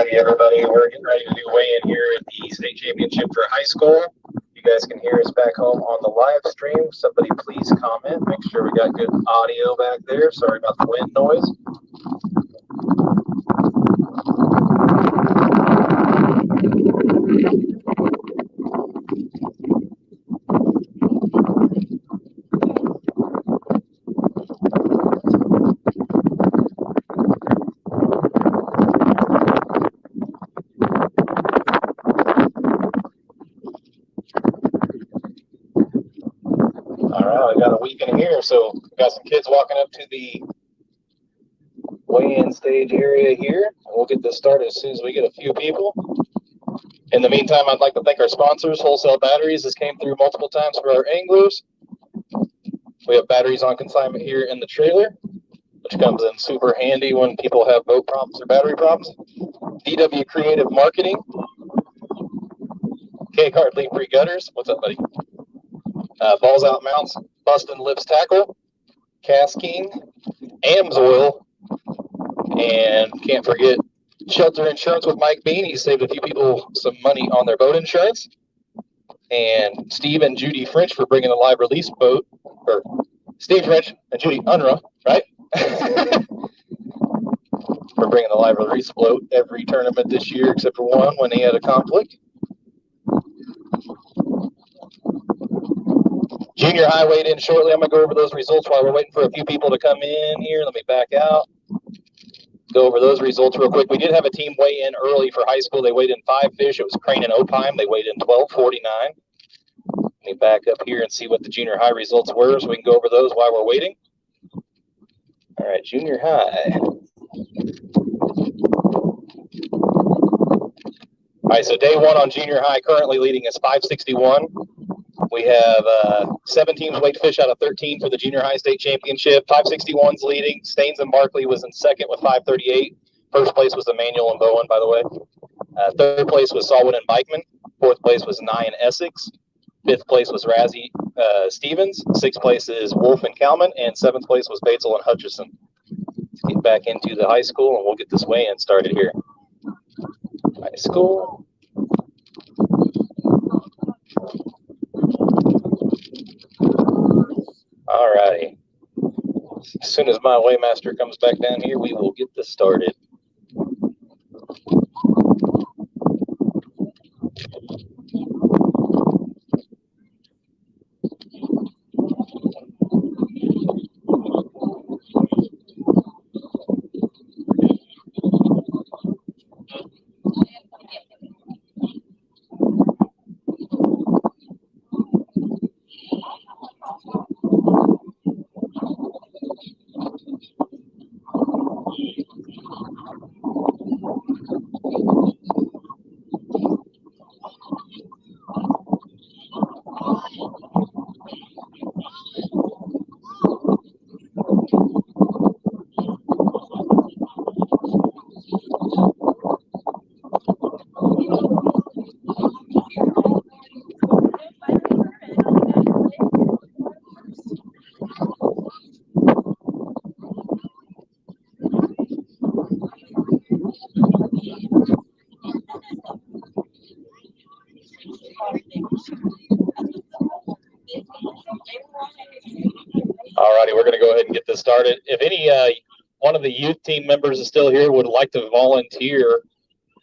Hey everybody, we're getting ready to do weigh-in here at the state championship for high school. You guys can hear us back home on the live stream. Somebody please comment. Make sure we got good audio back there. Sorry about the wind noise. I got a week in here, so we got some kids walking up to the weigh-in stage area here. We'll get this started as soon as we get a few people. In the meantime, I'd like to thank our sponsors, Wholesale Batteries. This came through multiple times for our anglers. We have batteries on consignment here in the trailer, which comes in super handy when people have boat problems or battery problems. DW Creative Marketing. K-Card Leaf Free Gutters. What's up, buddy? Balls Out Mounts, Bustin' Lips Tackle, Cast King, Amsoil, and can't forget Shelter Insurance with Mike Bean. He saved a few people some money on their boat insurance. And Steve and Judy French for bringing the live release boat, or Steve French and Judy Unruh, right? For bringing the live release boat every tournament this year except for one when he had a conflict. Junior high weighed in shortly. I'm going to go over those results while we're waiting for a few people to come in here. Let me back out. Go over those results real quick. We did have a team weigh in early for high school. They weighed in 5 fish. It was Crane and Opine. They weighed in 12:49. Let me back up here and see what the junior high results were so we can go over those while we're waiting. All right, junior high. All right, so day one on junior high currently leading is 561. We have 7 teams weighed fish out of 13 for the junior high state championship. 561's leading. Staines and Barkley was in second with 538. First place was Emmanuel and Bowen, by the way. Third place was Salwin and Bikeman. Fourth place was Nye and Essex. Fifth place was Razzie Stevens. Sixth place is Wolf and Kalman. And seventh place was Batesel and Hutchison. Let's get back into the high school and we'll get this weigh-in started here. High school. All righty. As soon as my weighmaster comes back down here, we will get this started. Alrighty, we're going to go ahead and get this started. If any one of the youth team members is still here, would like to volunteer,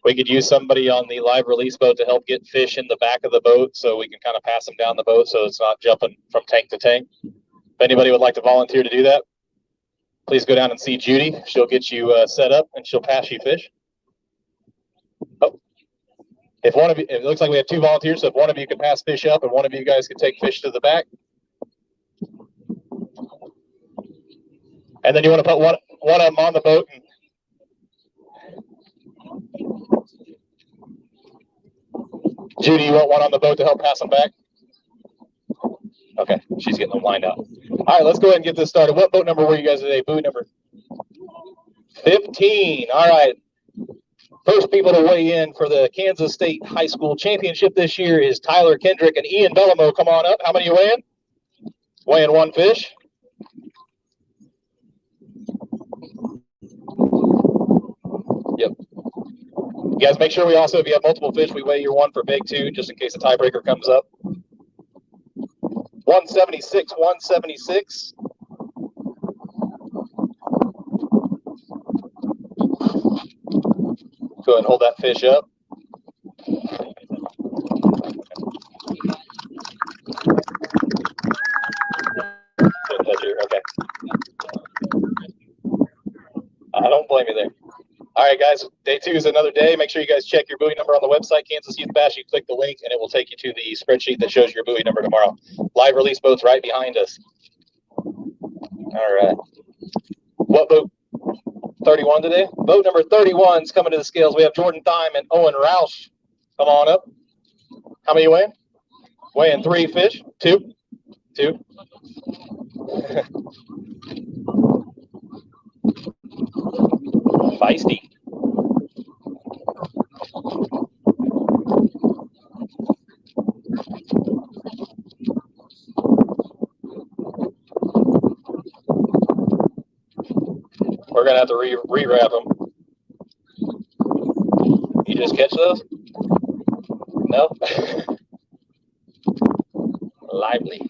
we could use somebody on the live release boat to help get fish in the back of the boat so we can kind of pass them down the boat so it's not jumping from tank to tank. If anybody would like to volunteer to do that, please go down and see Judy. She'll get you set up and she'll pass you fish. Oh. If one of you, it looks like we have 2 volunteers, so if one of you could pass fish up and one of you guys could take fish to the back. And then you want to put one of them on the boat. And Judy, you want one on the boat to help pass them back? Okay, she's getting them lined up. All right, let's go ahead and get this started. What boat number were you guys today? Buoy number 15. All right. First people to weigh in for the Kansas State High School Championship this year is Tyler Kendrick and Ian Bellamo. Come on up. How many you weighing? Weighing 1 fish. Yep. You guys make sure we also, if you have multiple fish, we weigh your one for big too, just in case a tiebreaker comes up. 176, 176. Go ahead and hold that fish up. Okay. I don't blame you there. All right, guys, day 2 is another day. Make sure you guys check your buoy number on the website, Kansas Youth Bass. You click the link, and it will take you to the spreadsheet that shows your buoy number tomorrow. Live release boat's right behind us. All right. What boat? 31 today? Boat number 31 is coming to the scales. We have Jordan Thyme and Owen Roush. Come on up. How many you weighing? Weighing 3 fish? 2? 2? Feisty. We're going to have to re-wrap them. You just catch those? No? Lively.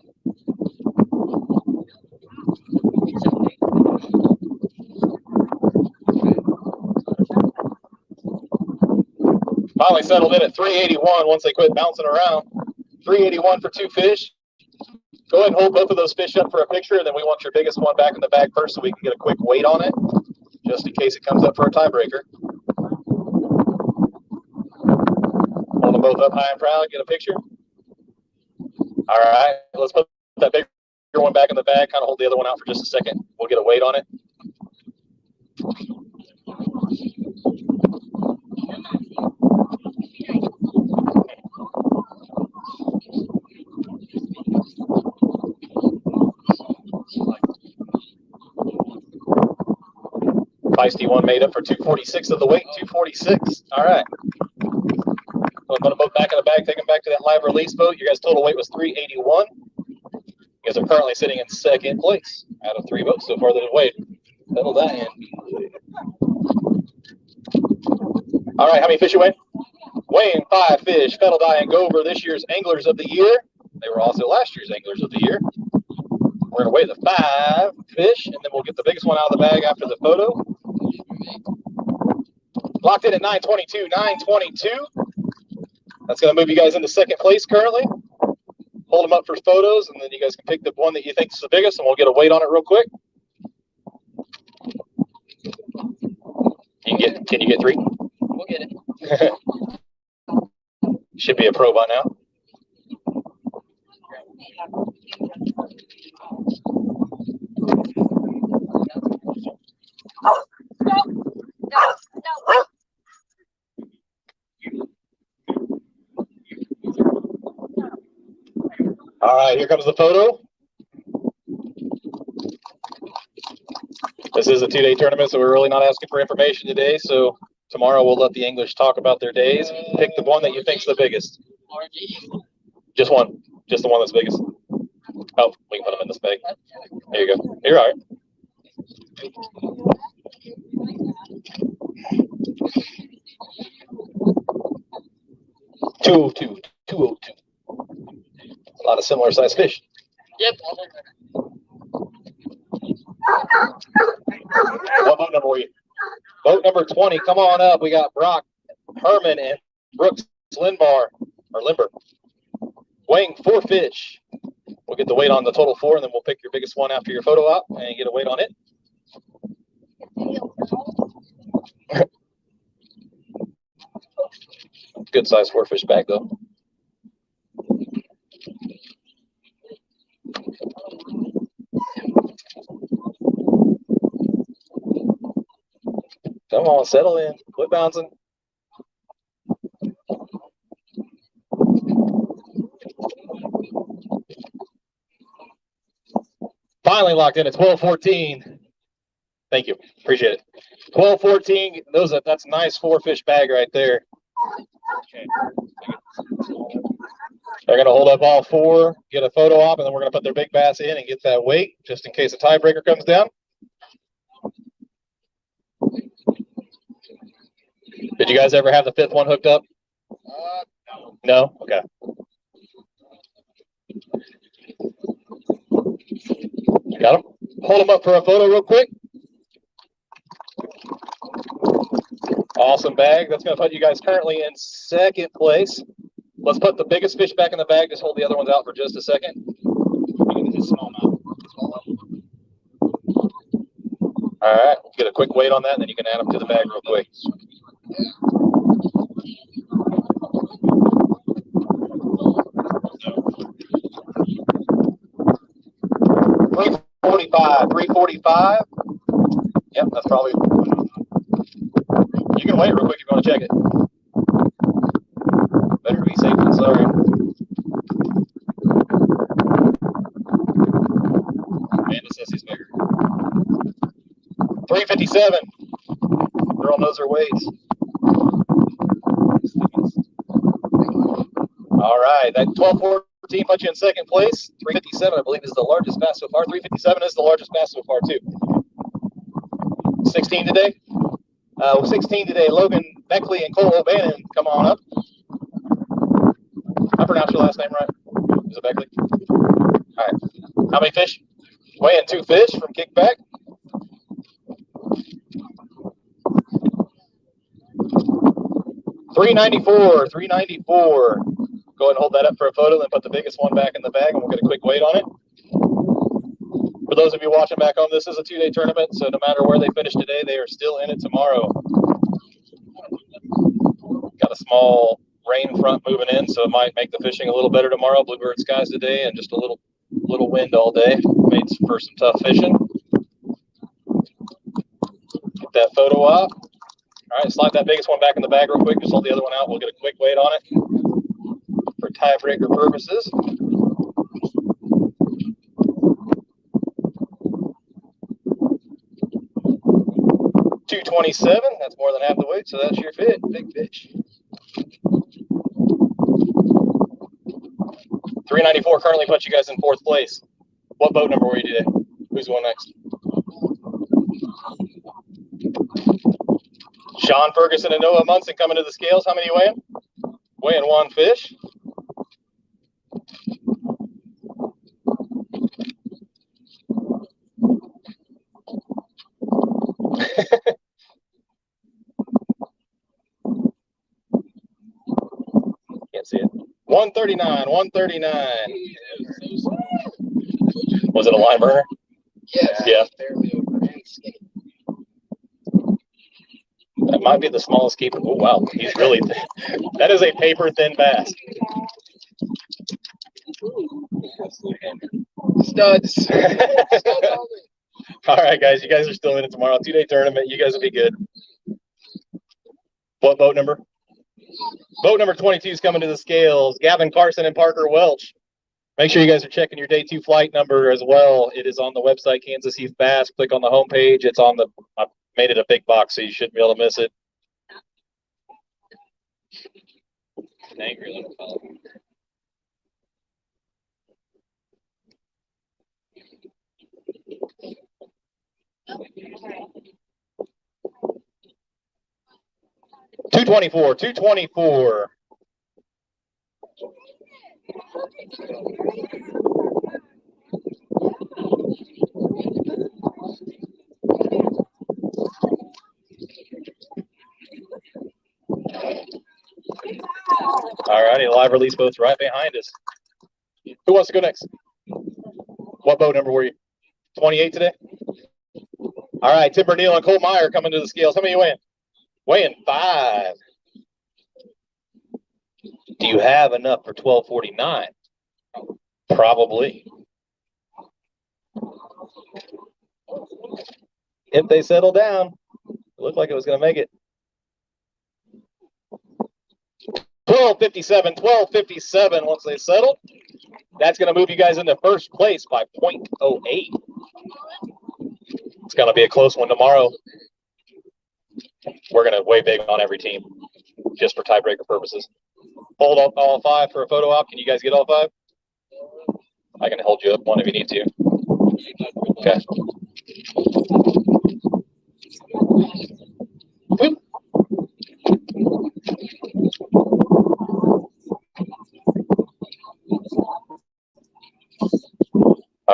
Finally settled in at 381 once they quit bouncing around. 381 for 2 fish. Go ahead and hold both of those fish up for a picture, and then we want your biggest one back in the bag first so we can get a quick weight on it, just in case it comes up for a tiebreaker. Hold them both up high and proud, get a picture. All right, let's put that bigger one back in the bag, kind of hold the other one out for just a second. We'll get a weight on it. Feisty one made up for 246 of the weight, 246. All right. We'll put them both back in the bag, take them back to that live release boat. Your guys' total weight was 381. You guys are currently sitting in 2nd place out of 3 boats so far that have weighed. Settle that in. All right, how many fish you weigh? Weighing 5 fish, Fettle Die and Gover, this year's Anglers of the Year. They were also last year's Anglers of the Year. We're going to weigh the 5 fish, and then we'll get the biggest one out of the bag after the photo. Locked in at 922, 922. That's going to move you guys into 2nd place currently. Hold them up for photos, and then you guys can pick the one that you think is the biggest, and we'll get a weight on it real quick. Can you get 3? We'll get it. Should be a pro by now. All right, here comes the photo. This is a 2-day tournament, so we're really not asking for information today. So tomorrow we'll let the English talk about their days. Pick the one that you think's the biggest. Just one. Just the one that's biggest. Oh, we can put them in this bag. There you go. You're all right. $202. A lot of similar sized fish. Yep. What boat number were you? Boat number 20. Come on up. We got Brock Herman and Brooks Limber. Weighing 4 fish. We'll get the weight on the total 4, and then we'll pick your biggest one after your photo op and get a weight on it. Good size 4 fish bag though. Come on, settle in. Quit bouncing. Finally locked in at 12-14. Thank you. Appreciate it. 12-14. That's a nice 4 fish bag right there. Okay. They're going to hold up all 4, get a photo op, and then we're going to put their big bass in and get that weight just in case a tiebreaker comes down. Did you guys ever have the fifth one hooked up? No. No? Okay. Got him? Hold them up for a photo real quick. Awesome bag. That's going to put you guys currently in second place. Let's put the biggest fish back in the bag. Just hold the other ones out for just a second. All right. Get a quick weight on that, and then you can add them to the bag real quick. $345. Yep, that's probably. You can wait real quick if you want to check it. Better be safe than sorry. Amanda says he's bigger. 357. Girl knows her weights. All right, that 1214 put you in second place. 357, I believe, is the largest bass so far. 357 is the largest bass so far, too. 16 today. 16 today. Logan, Beckley, and Cole O'Bannon, come on up. I pronounced your last name right. Is it Beckley? All right. How many fish? Weighing 2 fish from Kickback. $394. $394. Go ahead and hold that up for a photo, then put the biggest one back in the bag, and we'll get a quick weight on it. For those of you watching back home, this is a 2-day tournament, so no matter where they finish today, they are still in it tomorrow. Got a small rain front moving in, so it might make the fishing a little better tomorrow. Bluebird skies today, and just a little wind all day. Made for some tough fishing. Get that photo off. All right, slide that biggest one back in the bag real quick. Just hold the other one out. We'll get a quick weight on it for tiebreaker purposes. $227. That's more than half the weight, so that's your fit. Big fish. $394 currently puts you guys in fourth place. What boat number were you today? Who's going next? Sean Ferguson and Noah Munson coming to the scales. How many weighing? Weighing 1 fish. Can't see it. 139. 139. Was it a line burner? Yes. Yeah. Barely over and skinny. That might be the smallest keeper. Oh, wow. He's really thin. That is a paper thin bass. Studs. All right, guys. You guys are still in it tomorrow. 2-day tournament. You guys will be good. What boat number? Boat number 22 is coming to the scales. Gavin Carson and Parker Welch. Make sure you guys are checking your day 2 flight number as well. It is on the website, Kansas Heath Bass. Click on the homepage. It's on the, I made it a big box, so you shouldn't be able to miss it. An angry little fellow. $224. All righty, live release boats right behind us. Who wants to go next? What boat number were you? 28 today? All right, Tim Bernil and Cole Meyer coming to the scales. How many are you weighing? Weighing 5. Do you have enough for 1249? Probably. If they settle down, it looked like it was going to make it. 1257, 1257 once they settle. That's going to move you guys into first place by 0.08. It's going to be a close one tomorrow. We're going to weigh big on every team just for tiebreaker purposes. Hold up all 5 for a photo op. Can you guys get all 5? I can hold you up one if you need to. Okay.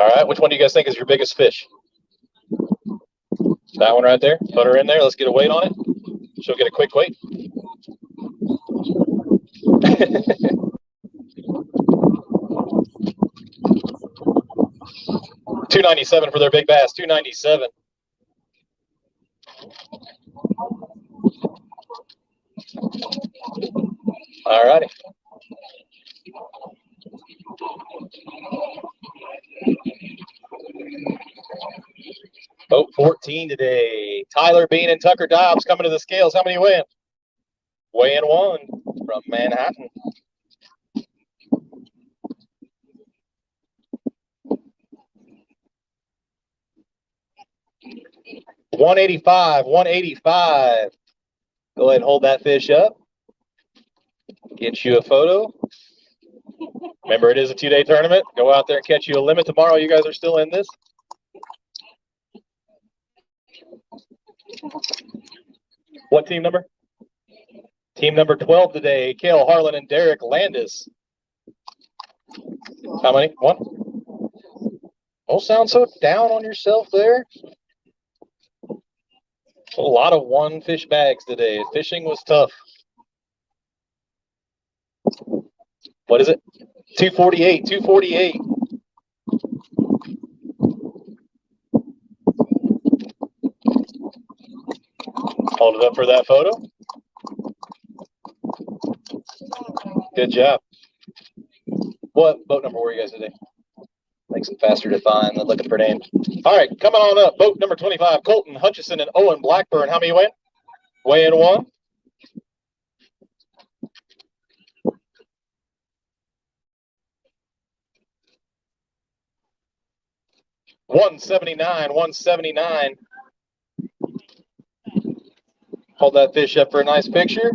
All right, which one do you guys think is your biggest fish? That one right there. Put her in there. Let's get a weight on it. She'll get a quick weight. 297 for their big bass. 297. All righty. Boat 14 today. Tyler Bean and Tucker Dobbs coming to the scales. How many weighing? Weighing one from Manhattan. $185, $185. Go ahead and hold that fish up. Get you a photo. Remember, it is a 2-day tournament. Go out there and catch you a limit tomorrow. You guys are still in this. What team number? Team number 12 today. Cale Harlan and Derek Landis. How many? One? Don't sound so down on yourself there. A lot of one fish bags today. Fishing was tough. What is it? 248, 248. Hold it up for that photo. Good job. What boat number were you guys today? Makes it faster to find than looking for names. All right, coming on up. Boat number 25, Colton Hutchison and Owen Blackburn. How many weighing? Weighing one. $179, $179. Hold that fish up for a nice picture.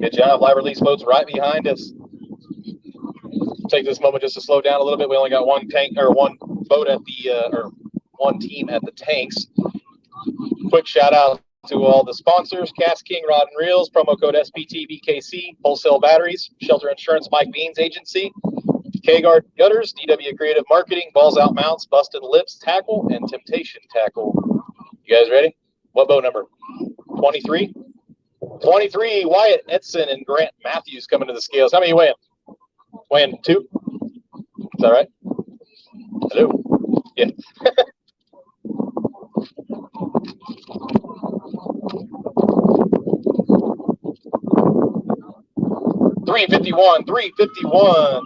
Good job. Live release boats right behind us. Take this moment just to slow down a little bit. We only got one tank or one boat at the or one team at the tanks. Quick shout out to all the sponsors: Cast King Rod and Reels, promo code SPTBKC, Wholesale Batteries, Shelter Insurance, Mike Beans Agency, K-Guard Gutters, DW Creative Marketing, Balls Out Mounts, Busted Lips Tackle, and Temptation Tackle. You guys ready? What boat number? 23? 23, Wyatt Edson and Grant Matthews coming to the scales. How many you weighing? Weighing two? Is that right? Hello? Yeah. $351, $351.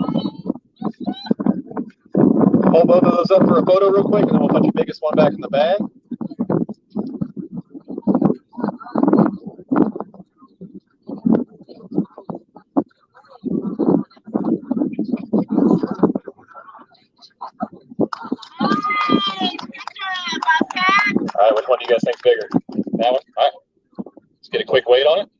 Hold both of those up for a photo real quick, and then we'll put your biggest one back in the bag. All right, which one do you guys think's bigger? That one? All right. Let's get a quick weight on it.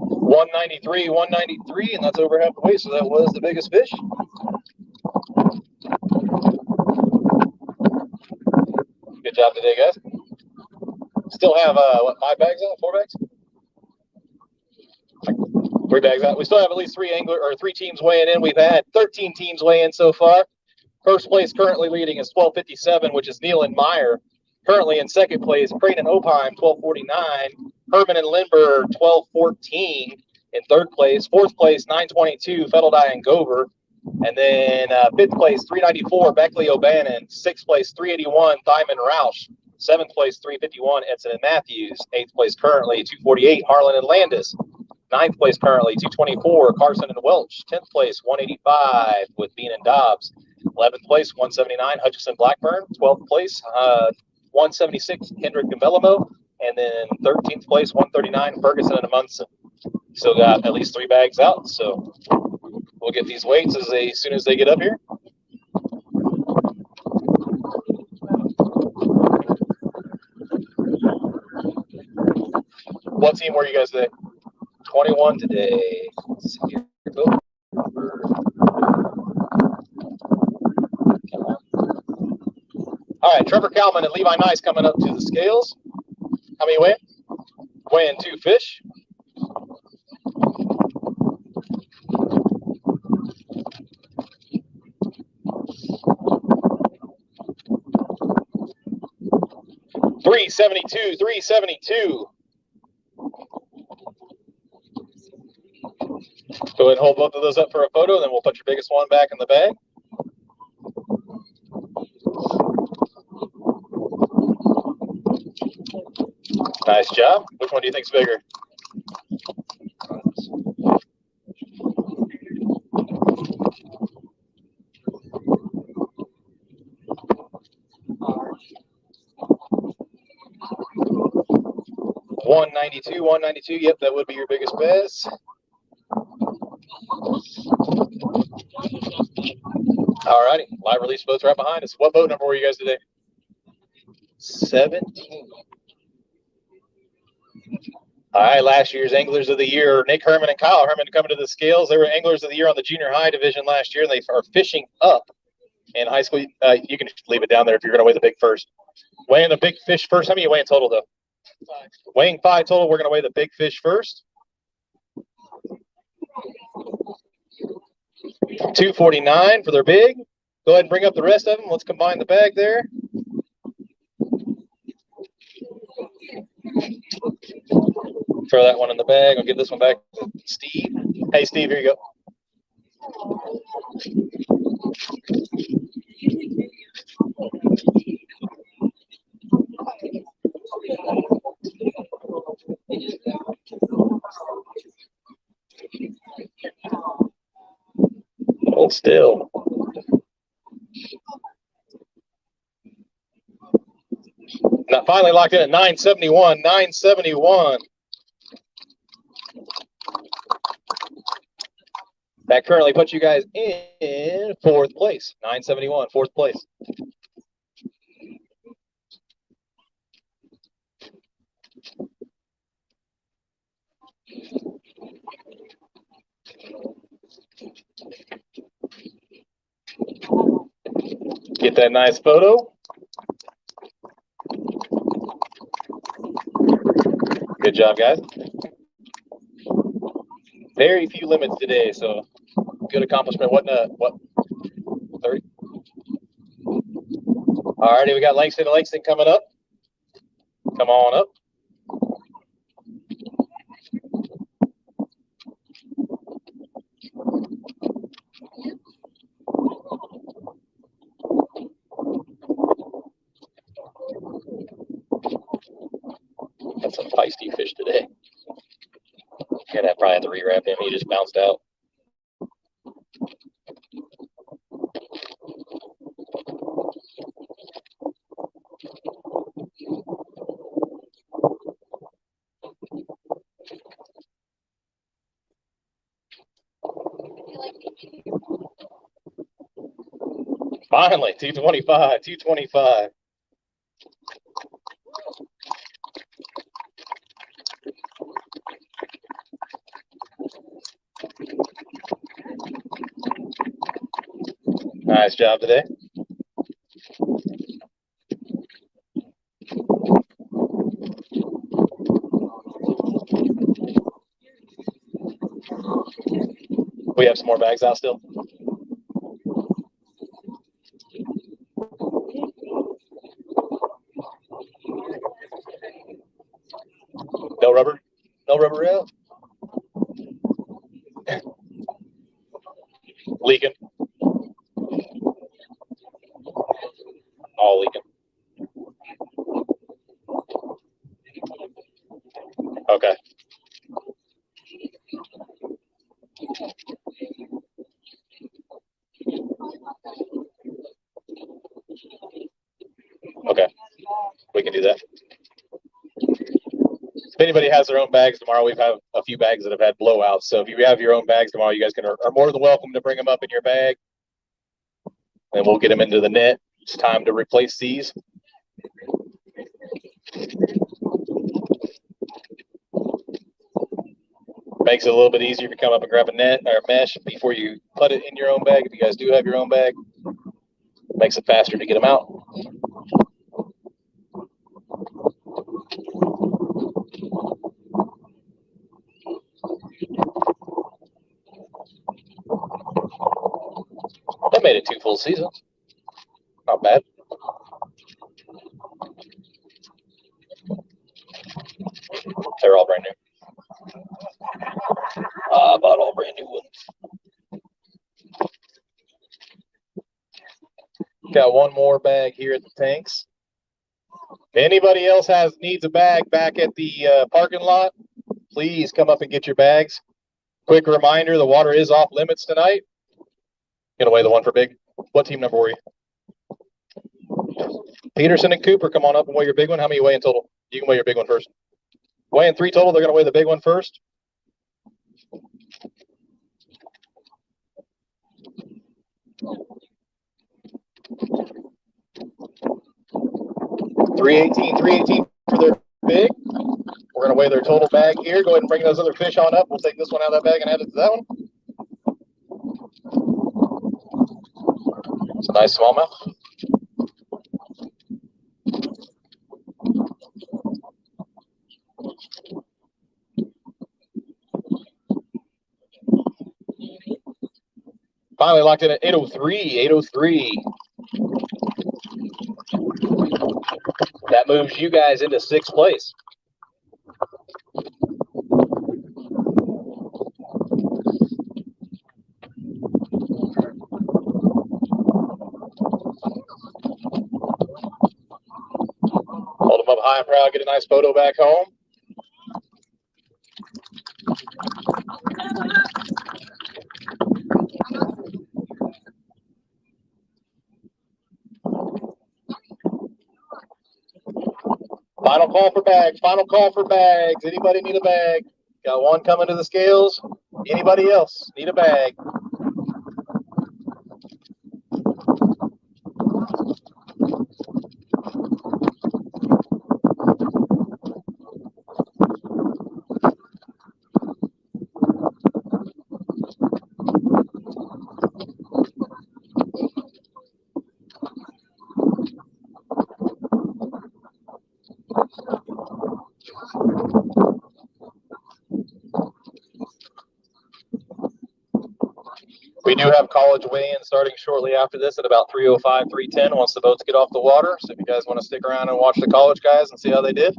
$193, and that's over half the weight, so that was the biggest fish. Good job today, guys. Still have, what, 5 bags out? 4 bags? 3 bags out. We still have at least 3 teams weighing in. We've had 13 teams weigh in so far. First place currently leading is 1257, which is Neil and Meyer. Currently in second place, Crane and Opheim, 1249. Herman and Lindbergh, 1214. In third place, fourth place, 922, Fettledye and Gover. And then fifth place, 394, Beckley O'Bannon. Sixth place, 381, Thyman Roush. Seventh place, 351, Edson and Matthews. Eighth place currently, 248, Harlan and Landis. Ninth place currently, 224, Carson and Welch. 10th place, 185 with Bean and Dobbs. 11th place, 179, Hutchison Blackburn. 12th place, 176, Kendrick and Bellamo. And then 13th place, 139, Ferguson and Munson. Still got at least 3 bags out, so we'll get these weights as soon as they get up here. What team were you guys today? 21 today. Let's see here. All All right, Trevor Kalman and Levi Nice coming up to the scales. How many weigh? Weighing 2 fish. $372, $372. Go ahead and hold both of those up for a photo, then we'll put your biggest one back in the bag. Nice job. Which one do you think's bigger? $192, $192. Yep, that would be your biggest bass. All righty, live release boats right behind us. What boat number were you guys today? 17. All right, last year's Anglers of the Year, Nick Herman and Kyle Herman coming to the scales. They were Anglers of the Year on the junior high division last year, and they are fishing up in high school. You can leave it down there if you're going to weigh the big first. Weighing the big fish first. How many you weighing total, though? 5. Weighing 5 total. We're going to weigh the big fish first. 249 for their big. Go ahead and bring up the rest of them. Let's combine the bag there. Throw that one in the bag. I'll give this one back to Steve. Hey, Steve, here you go. Hold still. Now finally locked in at 971. 971. That currently puts you guys in 4th place. 971, 4th place. Get that nice photo. Good job, guys. Very few limits today, so good accomplishment. What 30? All righty, we got Langston Lakes coming up. Come on up. That's a feisty fish today. Yeah, that probably had to rewrap him. He just bounced out. Finally, 225, 225. Nice job today. We have some more bags out still. No rubber? No rubber out? Leaking. All leaking. Okay. Okay. We can do that. If anybody has their own bags tomorrow, we've had a few bags that have had blowouts. So if you have your own bags tomorrow, you guys are more than welcome to bring them up in your bag. And we'll get them into the net. It's time to replace these. Makes it a little bit easier if you come up and grab a net or a mesh before you put it in your own bag. If you guys do have your own bag, makes it faster to get them out. Did 2 full seasons. Not bad. They're all brand new. I bought all brand new ones. Got one more bag here at the tanks. If anybody else needs a bag back at the parking lot, please come up and get your bags. Quick reminder, the water is off limits tonight. Gonna weigh the one for big. What team number were you? Peterson and Cooper, come on up and weigh your big one. How many you weigh in total? You can weigh your big one first. Weighing 3 total, they're gonna weigh the big one first. $318 for their big. We're gonna weigh their total bag here. Go ahead and bring those other fish on up. We'll take this one out of that bag and add it to that one. It's a nice smallmouth. Finally locked in at 803. That moves you guys into 6th place. Hold them up high and proud, get a nice photo back home. Final call for bags. Final call for bags. Anybody need a bag? Got one coming to the scales. Anybody else need a bag? We do have college weigh-in starting shortly after this at about 3:05, 3:10 once the boats get off the water. So if you guys want to stick around and watch the college guys and see how they did.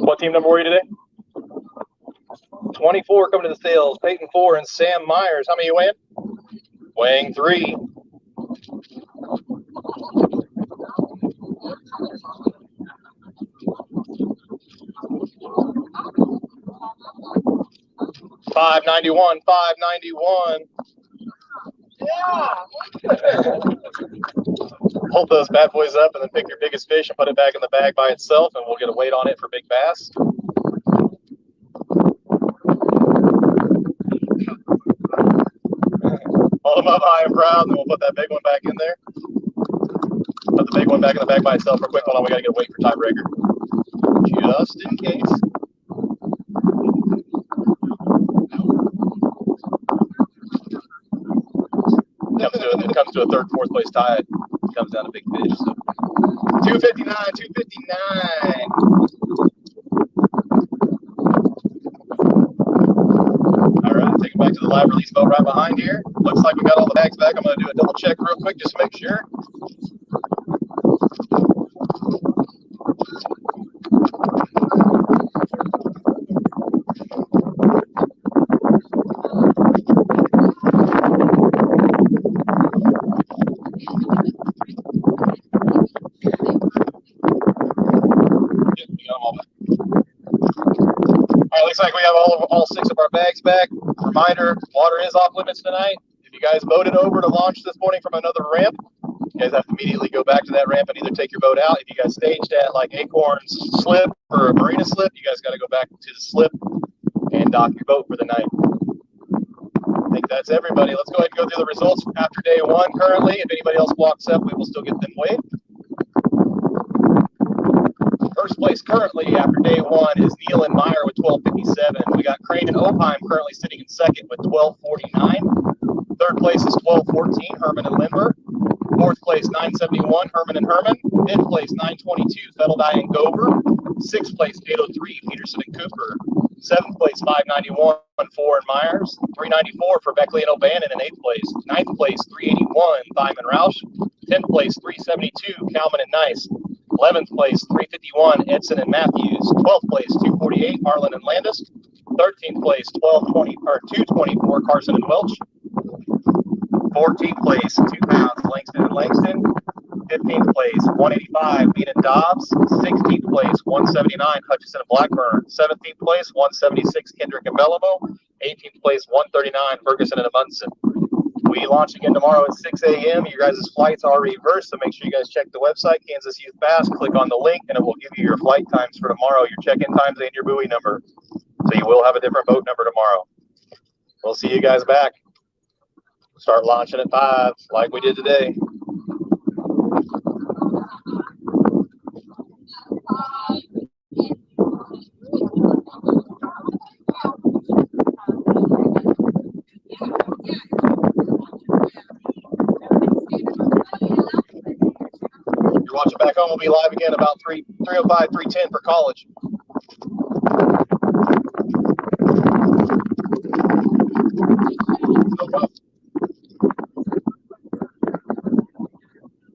What team number were you today? 24 coming to the sales. Peyton 4 and Sam Myers. How many you weighing? Weighing 3. $591. Yeah. Hold those bad boys up and then pick your biggest fish and put it back in the bag by itself, and we'll get a weight on it for big bass. Hold them up high and proud, and then we'll put that big one back in there. Put the big one back in the bag by itself real quick. Hold on, we got to get a weight for tiebreaker. Just in case. It comes to a 3rd, 4th place tie. It comes down to big fish. So. 259. All right, take it back to the live release boat right behind here. Looks like we got all the bags back. I'm going to do a double check real quick just to make sure. Looks like we have all 6 of our bags back. Reminder, water is off limits tonight. If you guys boated over to launch this morning from another ramp, you guys have to immediately go back to that ramp and either take your boat out. If you guys staged at like Acorn's slip or a marina slip, you guys got to go back to the slip and dock your boat for the night. I think that's everybody. Let's go ahead and go through the results after day 1 currently. If anybody else walks up, we will still get them weighed. First place currently after day 1 is Neal and Meyer with 12:57. We got Crane and Opheim currently sitting in 2nd with 12:49. 3rd place is 12:14, Herman and Limber. Fourth place, 971, Herman and Herman. Fifth place, 922, Fettledye and Gover. Sixth place, 803, Peterson and Cooper. Seventh place, 591, Four and Myers. 394 for Beckley and O'Bannon in eighth place. Ninth place, 381, Thyman Roush. 10th place, 372, Kalman and Nice. 11th place, 351, Edson and Matthews. 12th place, 248, Harlan and Landis. 13th place, 224, Carson and Welch. 14th place, 2 pounds, Langston and Langston. 15th place, 185, Bean and Dobbs. 16th place, 179, Hutchison and Blackburn. 17th place, 176, Kendrick and Bellamo. 18th place, 139, Ferguson and Munson. We launch again tomorrow at 6 a.m. You guys' flights are reversed, so make sure you guys check the website, Kansas Youth Pass. Click on the link, and it will give you your flight times for tomorrow, your check-in times, and your buoy number. So you will have a different boat number tomorrow. We'll see you guys back. Start launching at 5, like we did today. You're watching back home. We'll be live again about 3:05, 3:10 for college.